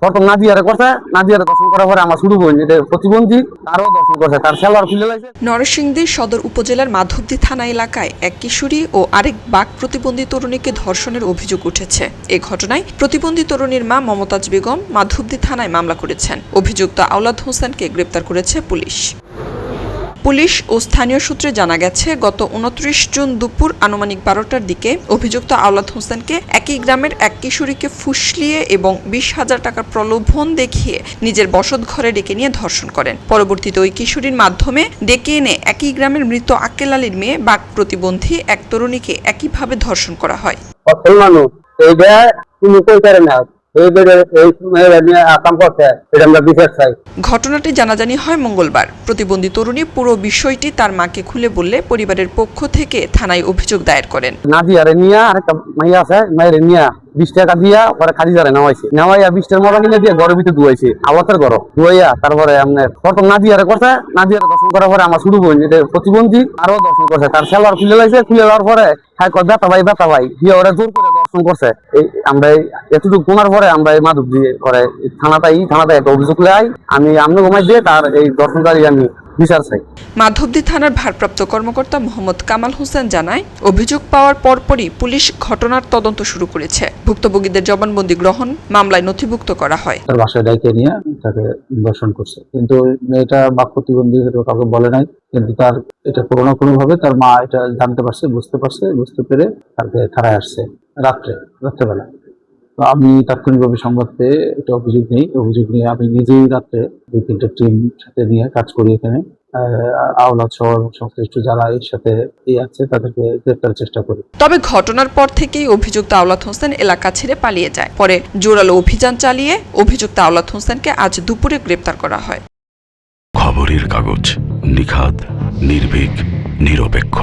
প্রথম নাদিয়ারে করছে, নাদিয়ারে দর্শন করার পরে আমার শুরু বোন এটা প্রতিবন্ধী তারও দর্শন করছে, তার সেলার খুলে লাগছে। নরসিংদী সদর উপজেলার মাধবদী থানা এলাকায় এক কিশোরী ও আরেক বাক প্রতিবন্ধী তরুণীকে ধর্ষণের অভিযোগ উঠেছে। এ ঘটনায় প্রতিবন্ধী তরুণীর মা মমতাজ বেগম মাধবদী থানায় মামলা করেছেন। অভিযুক্ত আওলাদ হোসেনকে গ্রেপ্তার করেছে পুলিশ। পুলিশ ও স্থানীয় সূত্রে জানা গেছে, গত 29 জুন দুপুর আনুমানিক 12টার দিকে অভিযুক্ত আওলাদ হোসেনকে একই গ্রামের এক কিশোরীকে ফুসলিয়ে এবং 20,000 টাকার প্রলোভন দেখিয়ে নিজের বসত ঘরে ডেকে নিয়ে ধর্ষণ করেন। পরবর্তীতে ওই কিশোরীর মাধ্যমে ডেকে এনে একই গ্রামের মৃত আক্কেল আলীর মেয়ে বাক প্রতিবন্ধী এক তরুণীকে একইভাবে ধর্ষণ করা হয়। ঘটনাটি জানাজানি হয় মঙ্গলবার। প্রতিবন্ধী তরুণী পুরো বিষয়টি তার মাকে খুলে বললে পরিবারের পক্ষ থেকে থানায় অভিযোগ দায়ের করেন। নাদিয়ারে নিয়া আরেকটা মাইয়া আছে, মায়ের নিয়া 20 টাকা দিয়া পরে খাদিজারে নেওয়াইছে, নেওয়াইয়া 20টার মতো কিনে দিয়ে ঘরের ভিতরে ধুয়াইছে, আওলাতের ঘর ধুয়াইয়া তারপরে আপনার প্রথম নাদিয়ারে করছে, নাদিয়ারে দর্শন করার পরে আমার শুরু বোন এটা প্রতিবন্ধী আরও দর্শন করছে, তার সেলার খুলে লাগছে, খুলে যাওয়ার পরে ব্যথা ভাই দিয়ে ওরা জোর করে দর্শন করছে। এই আমরা এতটুকু গুনার পরে আমরা এই মাধব দিয়ে পরে থানাটাই একটা অভিযোগ লাই আমি ঘুমাই দিয়ে তার এই দর্শনকারী আমি বিচার চাই। মাধবদী থানার ভারপ্রাপ্ত কর্মকর্তা মোহাম্মদ কামাল হোসেন জানায়, অভিযোগ পাওয়ার পরপরই পুলিশ ঘটনার তদন্ত শুরু করেছে। ভুক্তভোগীদের জবানবন্দি গ্রহণ, মামলায় নথিভুক্ত করা হয়। তার বাসায় ডাইকে নিয়ে তাকে দর্শন করছে, কিন্তু মেয়েটা বাক প্রতিবন্ধী কাউকে বলে নাই, কিন্তু তার এটা কোনো না কোনো ভাবে তার মা এটা জানতে পারছে, বুঝতে পেরে তাকে থানায় আসছে রাত্রেবেলা। তো আমি তাৎক্ষণিকভাবে সংবাদ পেয়ে এটা অভিযোগ নিয়ে আমি নিজেই রাত্রে 2-3টা টিম সাথে নিয়ে কাজ করি এখানে। আওলাদ শহর সংশ্লিষ্ট যারা এর সাথে আছে তাদেরকে গ্রেপ্তারের চেষ্টা করি। তবে ঘটনার পর থেকেই অভিযুক্ত আওলাদ হোসেন এলাকা ছেড়ে পালিয়ে যায়। পরে জোরালো অভিযান চালিয়ে অভিযুক্ত আওলাদ হোসেনকে আজ দুপুরে গ্রেপ্তার করা হয়। খবরের কাগজ, নিখাদ, নির্ভীক, নিরপেক্ষ।